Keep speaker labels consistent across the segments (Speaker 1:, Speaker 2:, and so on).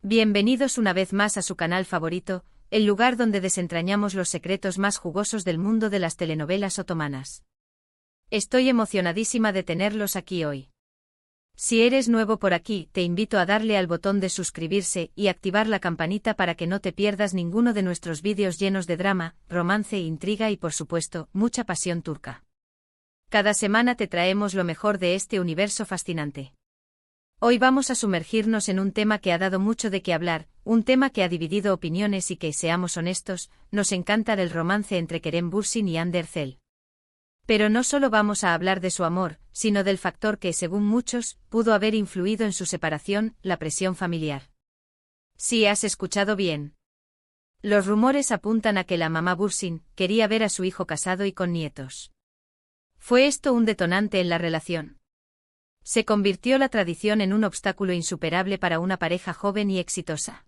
Speaker 1: Bienvenidos una vez más a su canal favorito, el lugar donde desentrañamos los secretos más jugosos del mundo de las telenovelas otomanas. Estoy emocionadísima de tenerlos aquí hoy. Si eres nuevo por aquí, te invito a darle al botón de suscribirse y activar la campanita para que no te pierdas ninguno de nuestros vídeos llenos de drama, romance, intriga y por supuesto, mucha pasión turca. Cada semana te traemos lo mejor de este universo fascinante. Hoy vamos a sumergirnos en un tema que ha dado mucho de qué hablar, un tema que ha dividido opiniones y que, seamos honestos, nos encanta el romance entre Kerem Bürsin y Hande Erçel. Pero no solo vamos a hablar de su amor, sino del factor que, según muchos, pudo haber influido en su separación, la presión familiar. Sí, has escuchado bien. Los rumores apuntan a que la mamá Bürsin quería ver a su hijo casado y con nietos. ¿Fue esto un detonante en la relación? ¿Se convirtió la tradición en un obstáculo insuperable para una pareja joven y exitosa?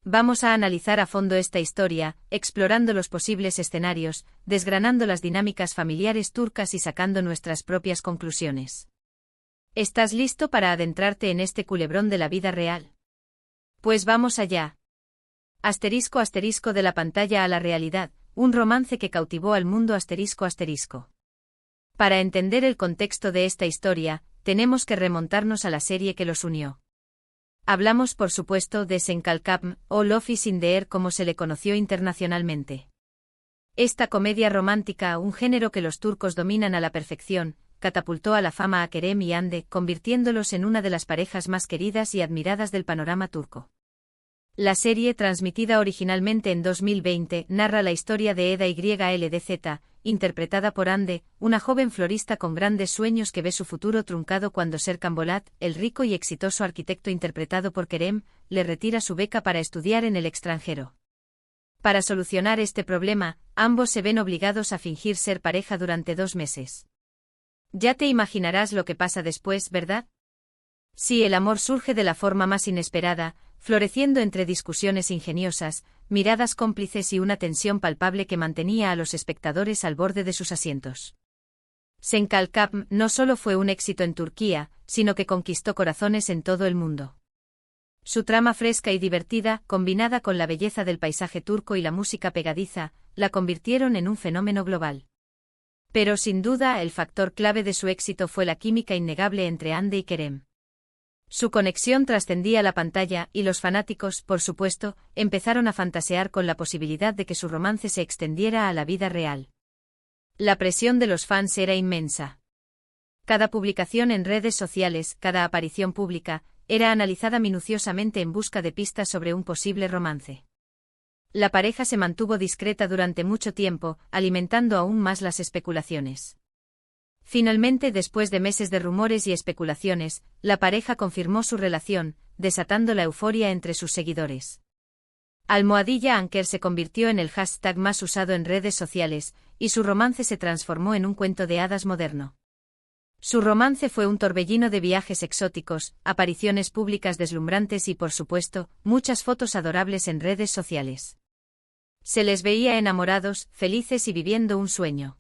Speaker 1: Vamos a analizar a fondo esta historia, explorando los posibles escenarios, desgranando las dinámicas familiares turcas y sacando nuestras propias conclusiones. ¿Estás listo para adentrarte en este culebrón de la vida real? Pues vamos allá. Asterisco asterisco de la pantalla a la realidad, un romance que cautivó al mundo asterisco asterisco. Para entender el contexto de esta historia, tenemos que remontarnos a la serie que los unió. Hablamos por supuesto de Sen Kalkapm, o Love is in the Air como se le conoció internacionalmente. Esta comedia romántica, un género que los turcos dominan a la perfección, catapultó a la fama a Kerem y Hande, convirtiéndolos en una de las parejas más queridas y admiradas del panorama turco. La serie, transmitida originalmente en 2020, narra la historia de Eda YLDZ, interpretada por Hande, una joven florista con grandes sueños que ve su futuro truncado cuando Serkan Bolat, el rico y exitoso arquitecto interpretado por Kerem, le retira su beca para estudiar en el extranjero. Para solucionar este problema, ambos se ven obligados a fingir ser pareja durante 2 meses. Ya te imaginarás lo que pasa después, ¿verdad? Sí, el amor surge de la forma más inesperada, floreciendo entre discusiones ingeniosas, miradas cómplices y una tensión palpable que mantenía a los espectadores al borde de sus asientos. Sen Kalkapm no solo fue un éxito en Turquía, sino que conquistó corazones en todo el mundo. Su trama fresca y divertida, combinada con la belleza del paisaje turco y la música pegadiza, la convirtieron en un fenómeno global. Pero sin duda el factor clave de su éxito fue la química innegable entre Hande y Kerem. Su conexión trascendía la pantalla y los fanáticos, por supuesto, empezaron a fantasear con la posibilidad de que su romance se extendiera a la vida real. La presión de los fans era inmensa. Cada publicación en redes sociales, cada aparición pública, era analizada minuciosamente en busca de pistas sobre un posible romance. La pareja se mantuvo discreta durante mucho tiempo, alimentando aún más las especulaciones. Finalmente, después de meses de rumores y especulaciones, la pareja confirmó su relación, desatando la euforia entre sus seguidores. Almohadilla Anker se convirtió en el hashtag más usado en redes sociales, y su romance se transformó en un cuento de hadas moderno. Su romance fue un torbellino de viajes exóticos, apariciones públicas deslumbrantes y, por supuesto, muchas fotos adorables en redes sociales. Se les veía enamorados, felices y viviendo un sueño.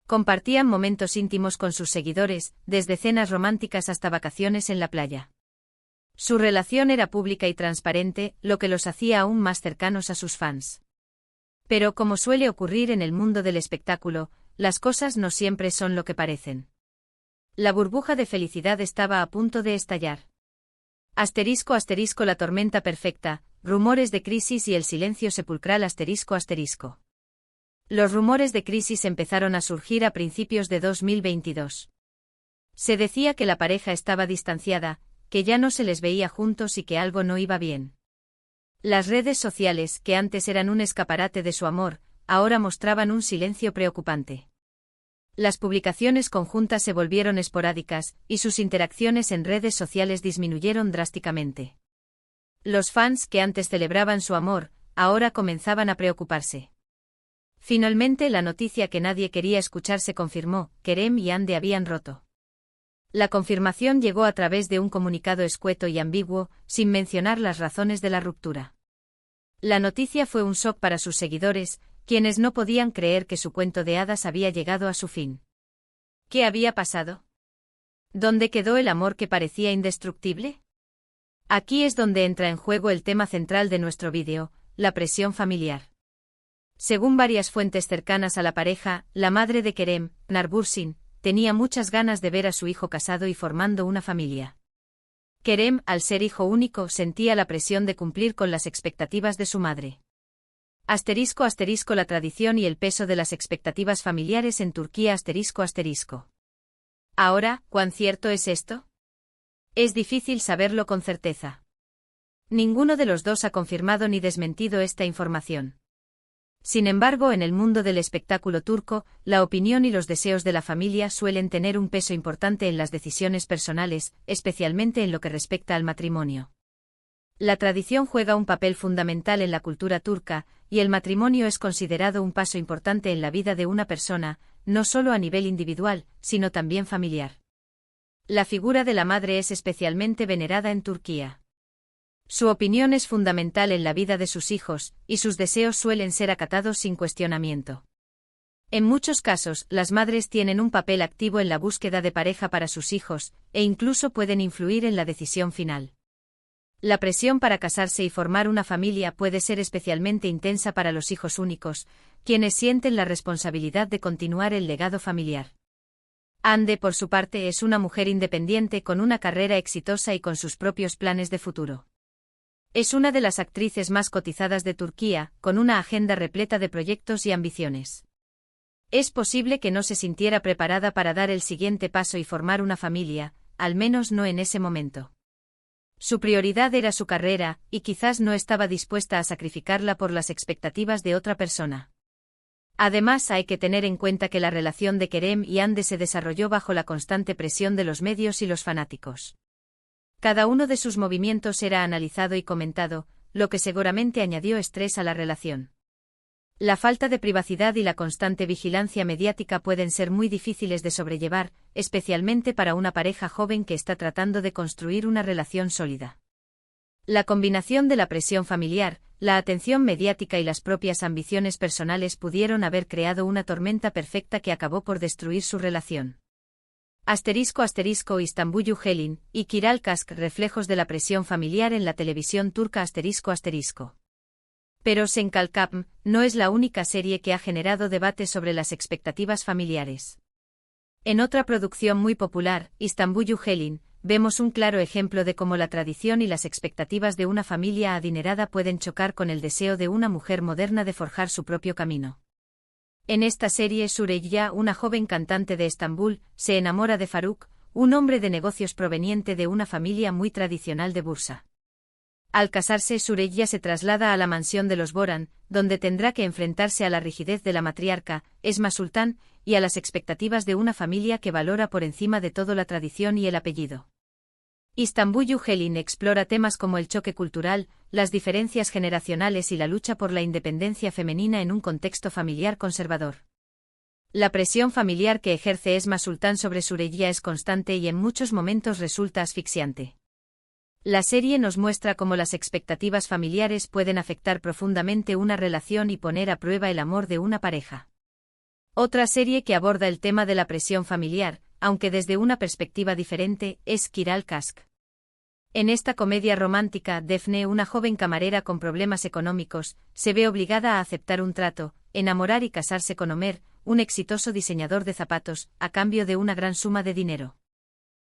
Speaker 1: Compartían momentos íntimos con sus seguidores, desde cenas románticas hasta vacaciones en la playa. Su relación era pública y transparente, lo que los hacía aún más cercanos a sus fans. Pero como suele ocurrir en el mundo del espectáculo, las cosas no siempre son lo que parecen. La burbuja de felicidad estaba a punto de estallar. Asterisco asterisco la tormenta perfecta, rumores de crisis y el silencio sepulcral asterisco asterisco. Los rumores de crisis empezaron a surgir a principios de 2022. Se decía que la pareja estaba distanciada, que ya no se les veía juntos y que algo no iba bien. Las redes sociales, que antes eran un escaparate de su amor, ahora mostraban un silencio preocupante. Las publicaciones conjuntas se volvieron esporádicas, y sus interacciones en redes sociales disminuyeron drásticamente. Los fans que antes celebraban su amor, ahora comenzaban a preocuparse. Finalmente la noticia que nadie quería escuchar se confirmó: Kerem y Hande habían roto. La confirmación llegó a través de un comunicado escueto y ambiguo, sin mencionar las razones de la ruptura. La noticia fue un shock para sus seguidores, quienes no podían creer que su cuento de hadas había llegado a su fin. ¿Qué había pasado? ¿Dónde quedó el amor que parecía indestructible? Aquí es donde entra en juego el tema central de nuestro vídeo, la presión familiar. Según varias fuentes cercanas a la pareja, la madre de Kerem, Pınar Bürsin, tenía muchas ganas de ver a su hijo casado y formando una familia. Kerem, al ser hijo único, sentía la presión de cumplir con las expectativas de su madre. *** La tradición y el peso de las expectativas familiares en Turquía ***. Ahora, ¿cuán cierto es esto? Es difícil saberlo con certeza. Ninguno de los dos ha confirmado ni desmentido esta información. Sin embargo, en el mundo del espectáculo turco, la opinión y los deseos de la familia suelen tener un peso importante en las decisiones personales, especialmente en lo que respecta al matrimonio. La tradición juega un papel fundamental en la cultura turca, y el matrimonio es considerado un paso importante en la vida de una persona, no solo a nivel individual, sino también familiar. La figura de la madre es especialmente venerada en Turquía. Su opinión es fundamental en la vida de sus hijos, y sus deseos suelen ser acatados sin cuestionamiento. En muchos casos, las madres tienen un papel activo en la búsqueda de pareja para sus hijos, e incluso pueden influir en la decisión final. La presión para casarse y formar una familia puede ser especialmente intensa para los hijos únicos, quienes sienten la responsabilidad de continuar el legado familiar. Hande, por su parte, es una mujer independiente con una carrera exitosa y con sus propios planes de futuro. Es una de las actrices más cotizadas de Turquía, con una agenda repleta de proyectos y ambiciones. Es posible que no se sintiera preparada para dar el siguiente paso y formar una familia, al menos no en ese momento. Su prioridad era su carrera, y quizás no estaba dispuesta a sacrificarla por las expectativas de otra persona. Además, hay que tener en cuenta que la relación de Kerem y Hande se desarrolló bajo la constante presión de los medios y los fanáticos. Cada uno de sus movimientos era analizado y comentado, lo que seguramente añadió estrés a la relación. La falta de privacidad y la constante vigilancia mediática pueden ser muy difíciles de sobrellevar, especialmente para una pareja joven que está tratando de construir una relación sólida. La combinación de la presión familiar, la atención mediática y las propias ambiciones personales pudieron haber creado una tormenta perfecta que acabó por destruir su relación. Istanbul Helin y Kiral Kask, reflejos de la presión familiar en la televisión turca ***. Pero Senkalkapm no es la única serie que ha generado debate sobre las expectativas familiares. En otra producción muy popular, Istanbul Helin, vemos un claro ejemplo de cómo la tradición y las expectativas de una familia adinerada pueden chocar con el deseo de una mujer moderna de forjar su propio camino. En esta serie, Süreyya, una joven cantante de Estambul, se enamora de Faruk, un hombre de negocios proveniente de una familia muy tradicional de Bursa. Al casarse, Süreyya se traslada a la mansión de los Boran, donde tendrá que enfrentarse a la rigidez de la matriarca, Esma Sultán, y a las expectativas de una familia que valora por encima de todo la tradición y el apellido. Istanbul Helin explora temas como el choque cultural, las diferencias generacionales y la lucha por la independencia femenina en un contexto familiar conservador. La presión familiar que ejerce Esma Sultán sobre Süreyya es constante y en muchos momentos resulta asfixiante. La serie nos muestra cómo las expectativas familiares pueden afectar profundamente una relación y poner a prueba el amor de una pareja. Otra serie que aborda el tema de la presión familiar, aunque desde una perspectiva diferente, es Kiral Kask. En esta comedia romántica, Defne, una joven camarera con problemas económicos, se ve obligada a aceptar un trato, enamorar y casarse con Ömer, un exitoso diseñador de zapatos, a cambio de una gran suma de dinero.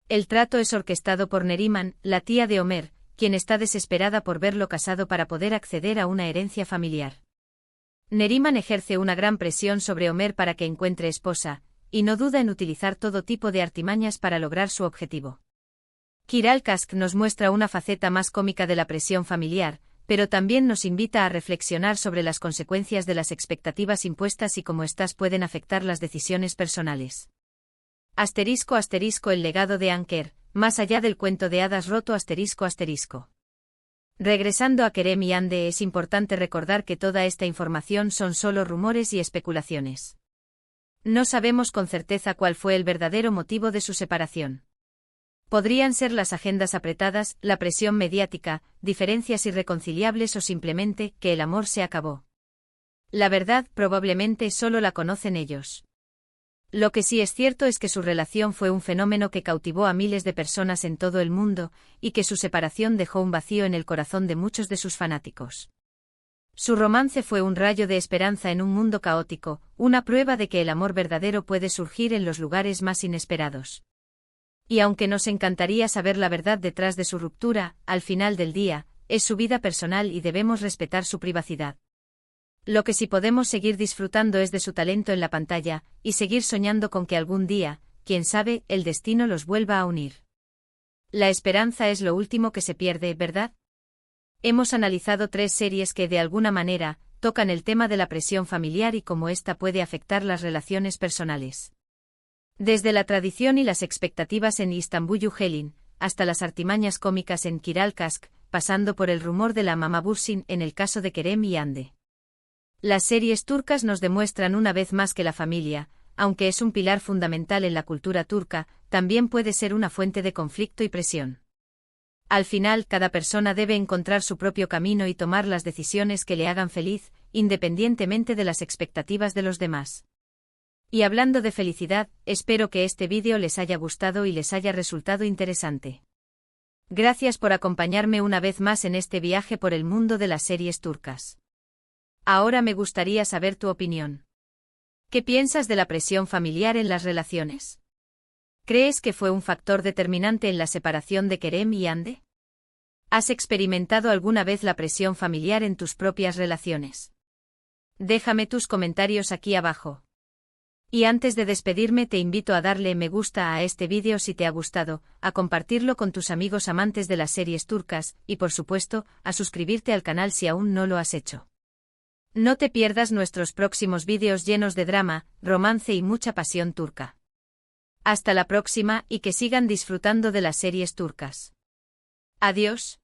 Speaker 1: El trato es orquestado por Neriman, la tía de Ömer, quien está desesperada por verlo casado para poder acceder a una herencia familiar. Neriman ejerce una gran presión sobre Ömer para que encuentre esposa, y no duda en utilizar todo tipo de artimañas para lograr su objetivo. Kiral Kask nos muestra una faceta más cómica de la presión familiar, pero también nos invita a reflexionar sobre las consecuencias de las expectativas impuestas y cómo éstas pueden afectar las decisiones personales. *** El legado de Anker, más allá del cuento de hadas roto ***. Regresando a Kerem y Hande, es importante recordar que toda esta información son solo rumores y especulaciones. No sabemos con certeza cuál fue el verdadero motivo de su separación. Podrían ser las agendas apretadas, la presión mediática, diferencias irreconciliables o simplemente que el amor se acabó. La verdad probablemente solo la conocen ellos. Lo que sí es cierto es que su relación fue un fenómeno que cautivó a miles de personas en todo el mundo, y que su separación dejó un vacío en el corazón de muchos de sus fanáticos. Su romance fue un rayo de esperanza en un mundo caótico, una prueba de que el amor verdadero puede surgir en los lugares más inesperados. Y aunque nos encantaría saber la verdad detrás de su ruptura, al final del día, es su vida personal y debemos respetar su privacidad. Lo que sí podemos seguir disfrutando es de su talento en la pantalla, y seguir soñando con que algún día, quién sabe, el destino los vuelva a unir. La esperanza es lo último que se pierde, ¿verdad? Hemos analizado 3 series que de alguna manera tocan el tema de la presión familiar y cómo ésta puede afectar las relaciones personales. Desde la tradición y las expectativas en İstanbul Helin, hasta las artimañas cómicas en Kiral Kask, pasando por el rumor de la Mama Bursin en el caso de Kerem y Hande. Las series turcas nos demuestran una vez más que la familia, aunque es un pilar fundamental en la cultura turca, también puede ser una fuente de conflicto y presión. Al final, cada persona debe encontrar su propio camino y tomar las decisiones que le hagan feliz, independientemente de las expectativas de los demás. Y hablando de felicidad, espero que este vídeo les haya gustado y les haya resultado interesante. Gracias por acompañarme una vez más en este viaje por el mundo de las series turcas. Ahora me gustaría saber tu opinión. ¿Qué piensas de la presión familiar en las relaciones? ¿Crees que fue un factor determinante en la separación de Kerem y Hande? ¿Has experimentado alguna vez la presión familiar en tus propias relaciones? Déjame tus comentarios aquí abajo. Y antes de despedirme te invito a darle me gusta a este vídeo si te ha gustado, a compartirlo con tus amigos amantes de las series turcas, y por supuesto, a suscribirte al canal si aún no lo has hecho. No te pierdas nuestros próximos vídeos llenos de drama, romance y mucha pasión turca. Hasta la próxima y que sigan disfrutando de las series turcas. Adiós.